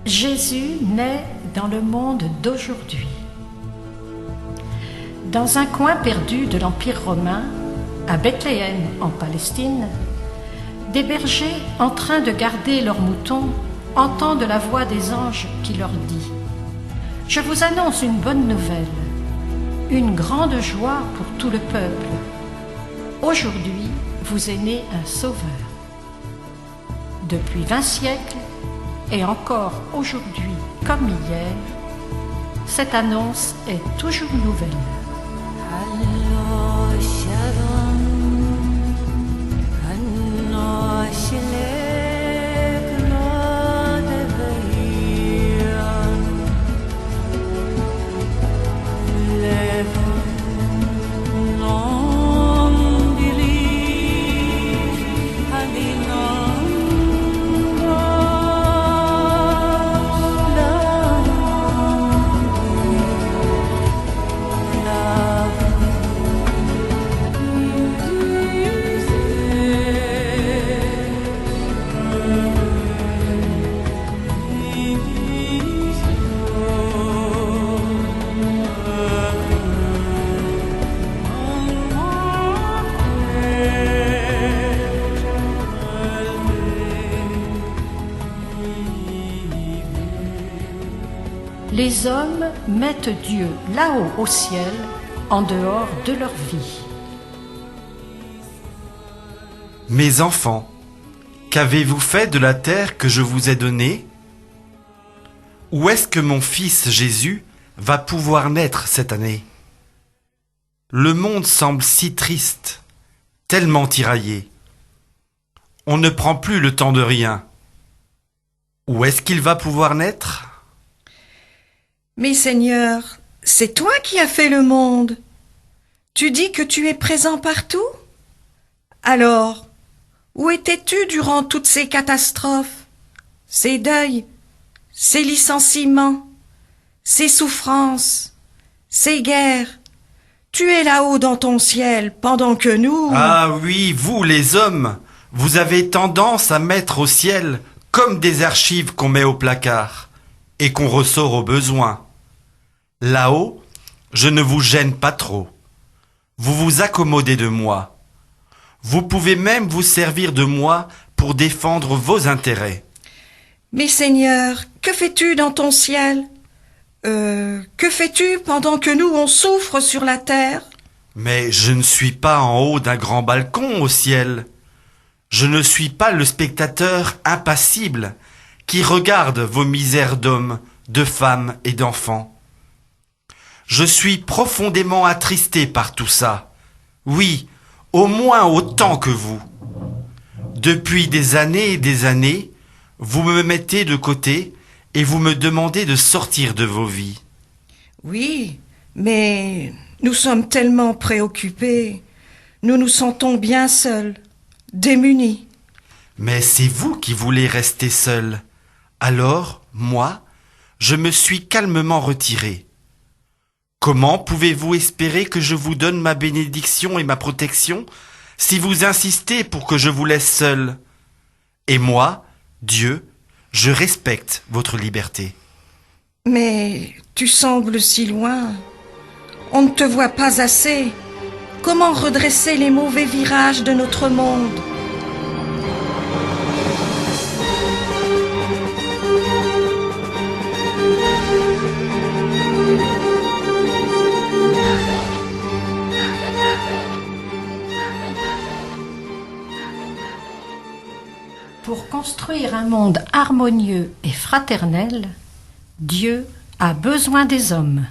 Jésus naît dans le monde d'aujourd'hui. Dans un coin perdu de l'Empire romain, à Bethléem en Palestine, des bergers en train de garder leurs moutons entendent la voix des anges qui leur dit « Je vous annonce une bonne nouvelle, une grande joie pour tout le peuple. Aujourd'hui, vous est né un sauveur. » Depuis 20 siècles, et encore aujourd'hui comme hier, cette annonce est toujours nouvelle. Les hommes mettent Dieu là-haut au ciel, en dehors de leur vie. Mes enfants, qu'avez-vous fait de la terre que je vous ai donnée? Où est-ce que mon fils Jésus va pouvoir naître cette année? Le monde semble si triste, tellement tiraillé. On ne prend plus le temps de rien. Où est-ce qu'il va pouvoir naître? Mais Seigneur, c'est toi qui as fait le monde. Tu dis que tu es présent partout? Alors, où étais-tu durant toutes ces catastrophes, ces deuils, ces licenciements, ces souffrances, ces guerres? Tu es là-haut dans ton ciel, pendant que nous... Ah oui, vous les hommes, vous avez tendance à mettre au ciel comme des archives qu'on met au placard et qu'on ressort au besoin. Là-haut, je ne vous gêne pas trop. Vous vous accommodez de moi. Vous pouvez même vous servir de moi pour défendre vos intérêts. Mais Seigneur, que fais-tu dans ton ciel? Que fais-tu pendant que nous on souffre sur la terre? Mais je ne suis pas en haut d'un grand balcon au ciel. Je ne suis pas le spectateur impassible qui regarde vos misères d'hommes, de femmes et d'enfants. Je suis profondément attristé par tout ça. Oui, au moins autant que vous. Depuis des années, vous me mettez de côté et vous me demandez de sortir de vos vies. Oui, mais nous sommes tellement préoccupés. Nous nous sentons bien seuls, démunis. Mais c'est vous qui voulez rester seul. Alors, moi, je me suis calmement retiré. Comment pouvez-vous espérer que je vous donne ma bénédiction et ma protection si vous insistez pour que je vous laisse seul? Et moi, Dieu, je respecte votre liberté. Mais tu sembles si loin. On ne te voit pas assez. Comment redresser les mauvais virages de notre monde? Pour construire un monde harmonieux et fraternel, Dieu a besoin des hommes.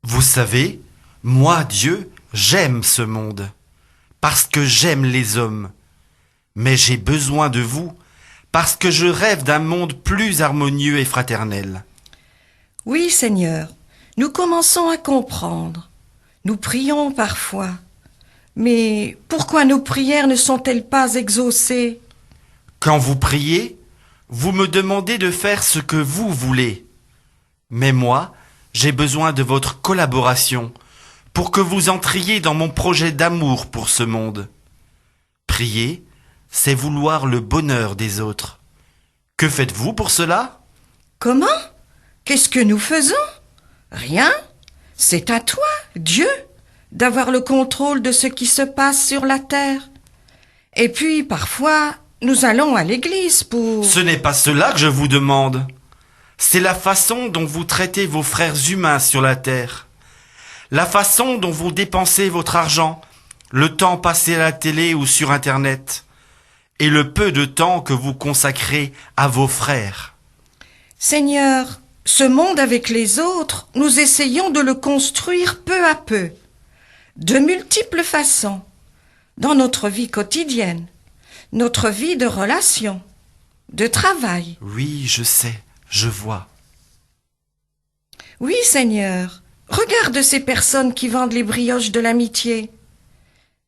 Vous savez, moi, Dieu, j'aime ce monde, parce que j'aime les hommes. Mais j'ai besoin de vous, parce que je rêve d'un monde plus harmonieux et fraternel. Oui, Seigneur, nous commençons à comprendre. Nous prions parfois. Mais pourquoi nos prières ne sont-elles pas exaucées? Quand vous priez, vous me demandez de faire ce que vous voulez. Mais moi, j'ai besoin de votre collaboration pour que vous entriez dans mon projet d'amour pour ce monde. Prier, c'est vouloir le bonheur des autres. Que faites-vous pour cela? Comment? Qu'est-ce que nous faisons? Rien. C'est à toi, Dieu, d'avoir le contrôle de ce qui se passe sur la terre. Et puis, parfois, nous allons à l'église pour... Ce n'est pas cela que je vous demande. C'est la façon dont vous traitez vos frères humains sur la terre. La façon dont vous dépensez votre argent, le temps passé à la télé ou sur Internet, et le peu de temps que vous consacrez à vos frères. Seigneur, ce monde avec les autres, nous essayons de le construire peu à peu, de multiples façons, dans notre vie quotidienne, notre vie de relation, de travail. Oui, je sais, je vois. Oui, Seigneur, regarde ces personnes qui vendent les brioches de l'amitié,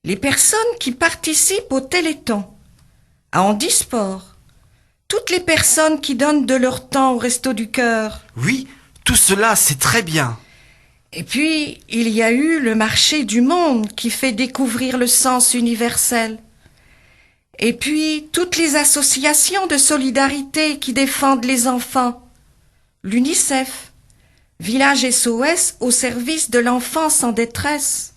les personnes qui participent au Téléthon, à Handisport, toutes les personnes qui donnent de leur temps au Resto du Cœur. Oui, tout cela, c'est très bien. Et puis, il y a eu le marché du monde qui fait découvrir le sens universel. Et puis, toutes les associations de solidarité qui défendent les enfants. L'UNICEF, Village SOS au service de l'enfance en détresse.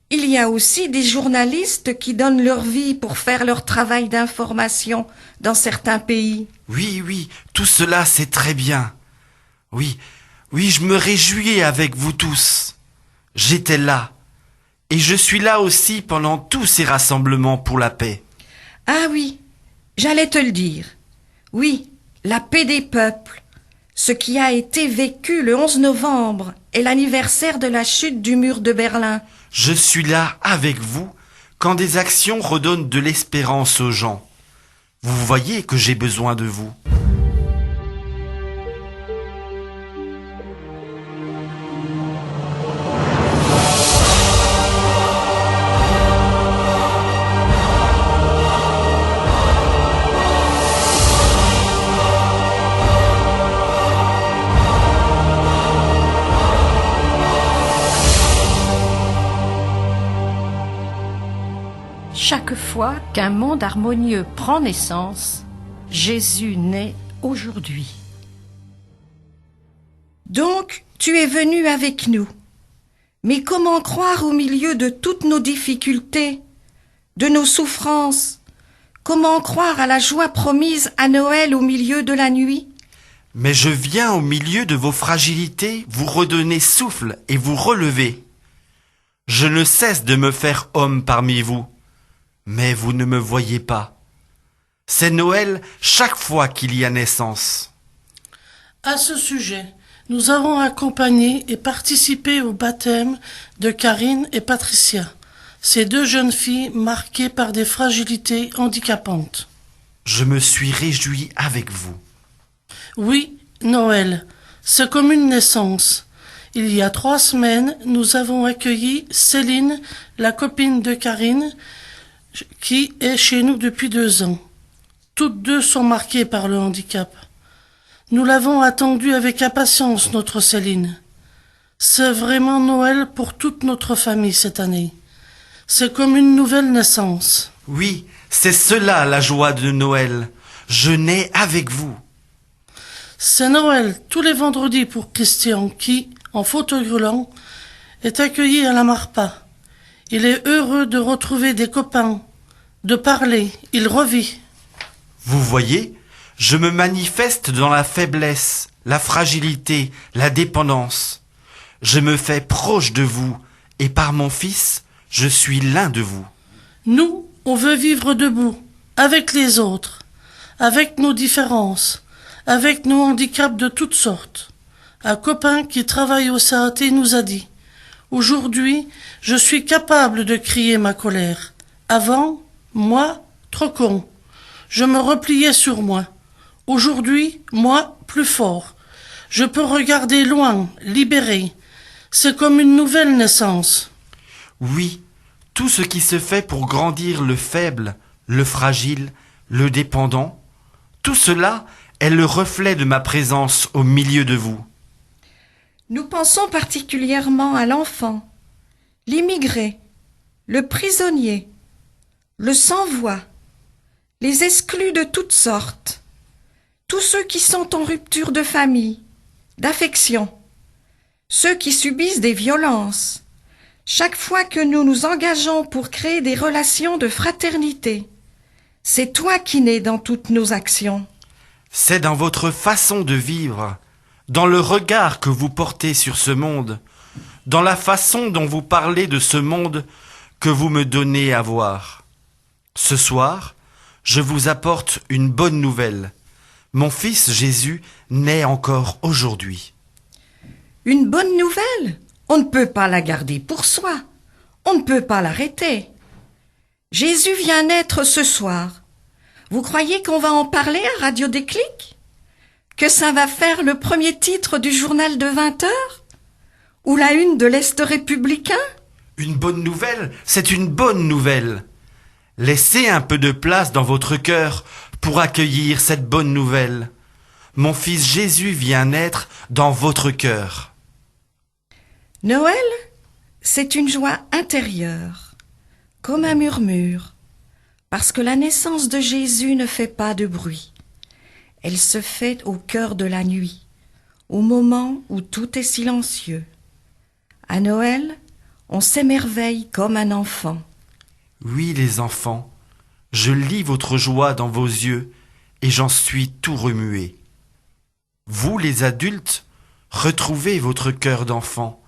Il y a aussi des journalistes qui donnent leur vie pour faire leur travail d'information dans certains pays. Oui, oui, tout cela, c'est très bien. Oui, oui, je me réjouis avec vous tous. J'étais là. Et je suis là aussi pendant tous ces rassemblements pour la paix. Ah oui, j'allais te le dire. Oui, la paix des peuples. Ce qui a été vécu le 11 novembre est l'anniversaire de la chute du mur de Berlin. Je suis là avec vous quand des actions redonnent de l'espérance aux gens. Vous voyez que j'ai besoin de vous. Chaque fois qu'un monde harmonieux prend naissance, Jésus naît aujourd'hui. Donc, tu es venu avec nous. Mais comment croire au milieu de toutes nos difficultés, de nos souffrances? Comment croire à la joie promise à Noël au milieu de la nuit? Mais je viens au milieu de vos fragilités vous redonner souffle et vous relever. Je ne cesse de me faire homme parmi vous. Mais vous ne me voyez pas. C'est Noël chaque fois qu'il y a naissance. À ce sujet, nous avons accompagné et participé au baptême de Karine et Patricia, ces deux jeunes filles marquées par des fragilités handicapantes. Je me suis réjoui avec vous. Oui, Noël, c'est comme une naissance. Il y a 3 semaines, nous avons accueilli Céline, la copine de Karine, qui est chez nous depuis 2 ans. Toutes deux sont marquées par le handicap. Nous l'avons attendue avec impatience, notre Céline. C'est vraiment Noël pour toute notre famille cette année. C'est comme une nouvelle naissance. Oui, c'est cela la joie de Noël. Je nais avec vous. C'est Noël tous les vendredis pour Christian qui, en fauteuil roulant, est accueilli à la Marpa. Il est heureux de retrouver des copains, de parler, il revit. Vous voyez, je me manifeste dans la faiblesse, la fragilité, la dépendance. Je me fais proche de vous, et par mon Fils, je suis l'un de vous. Nous, on veut vivre debout, avec les autres, avec nos différences, avec nos handicaps de toutes sortes. Un copain qui travaille au CAT nous a dit « Aujourd'hui, je suis capable de crier ma colère. Avant, moi, trop con. Je me repliais sur moi. Aujourd'hui, moi, plus fort. Je peux regarder loin, libéré. C'est comme une nouvelle naissance. » Oui, tout ce qui se fait pour grandir le faible, le fragile, le dépendant, tout cela est le reflet de ma présence au milieu de vous. Nous pensons particulièrement à l'enfant, l'immigré, le prisonnier, le sans-voix, les exclus de toutes sortes, tous ceux qui sont en rupture de famille, d'affection, ceux qui subissent des violences. Chaque fois que nous nous engageons pour créer des relations de fraternité, c'est toi qui nais dans toutes nos actions. C'est dans votre façon de vivre, dans le regard que vous portez sur ce monde, dans la façon dont vous parlez de ce monde que vous me donnez à voir. Ce soir, je vous apporte une bonne nouvelle. Mon fils Jésus naît encore aujourd'hui. Une bonne nouvelle? On ne peut pas la garder pour soi. On ne peut pas l'arrêter. Jésus vient naître ce soir. Vous croyez qu'on va en parler à Radio Déclic? Que ça va faire le premier titre du journal de 20 heures? Ou la une de l'Est républicain? Une bonne nouvelle, c'est une bonne nouvelle. Laissez un peu de place dans votre cœur pour accueillir cette bonne nouvelle. Mon fils Jésus vient naître dans votre cœur. Noël, c'est une joie intérieure, comme un murmure, parce que la naissance de Jésus ne fait pas de bruit. Elle se fait au cœur de la nuit, au moment où tout est silencieux. À Noël, on s'émerveille comme un enfant. Oui, les enfants, je lis votre joie dans vos yeux et j'en suis tout remué. Vous, les adultes, retrouvez votre cœur d'enfant,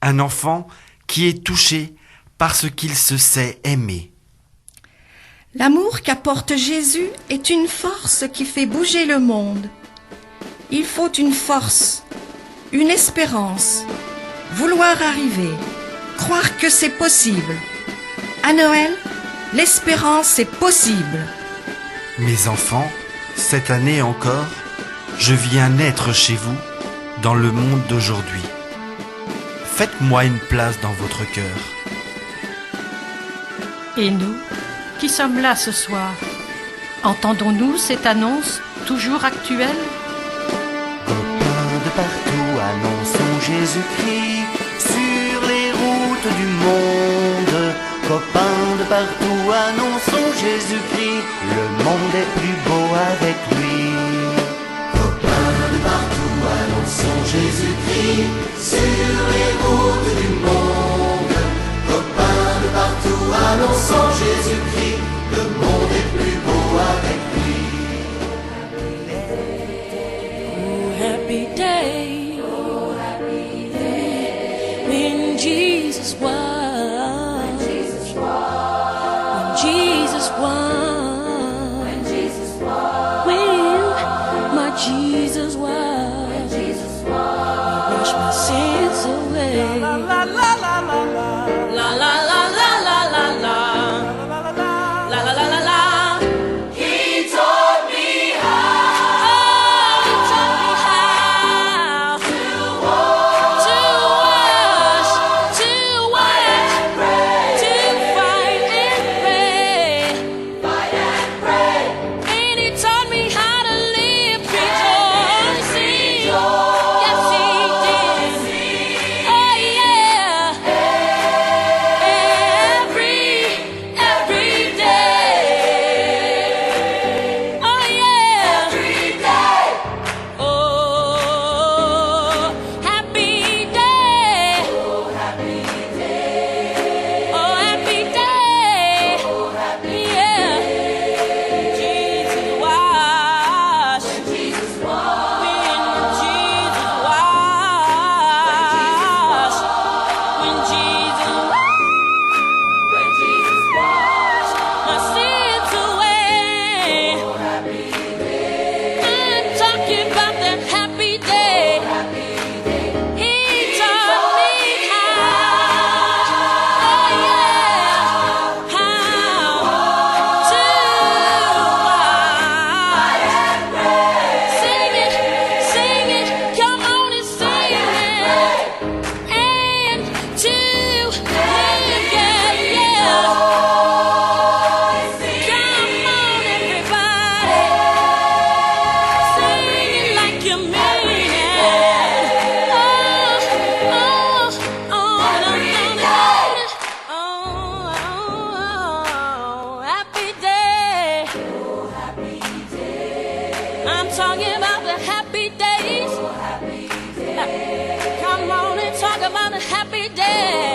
un enfant qui est touché parce qu'il se sait aimer. L'amour qu'apporte Jésus est une force qui fait bouger le monde. Il faut une force, une espérance, vouloir arriver, croire que c'est possible. À Noël, l'espérance est possible. Mes enfants, cette année encore, je viens naître chez vous, dans le monde d'aujourd'hui. Faites-moi une place dans votre cœur. Et nous, qui sommes là ce soir, entendons-nous cette annonce toujours actuelle? Copains de partout, annonçons Jésus-Christ sur les routes du monde. Copains de partout, annonçons Jésus-Christ, le monde est plus beau avec lui. Copains de partout, annonçons Jésus-Christ sur les routes du monde. Copains de partout, annonçons Jésus-Christ, le monde est plus beau avec lui. Oh, happy day, when Jesus was. Jesus won. When my Jesus won. He washed my sins away. La la la la la la la la la la la la. talking about the happy days. Come on and talk about the happy days.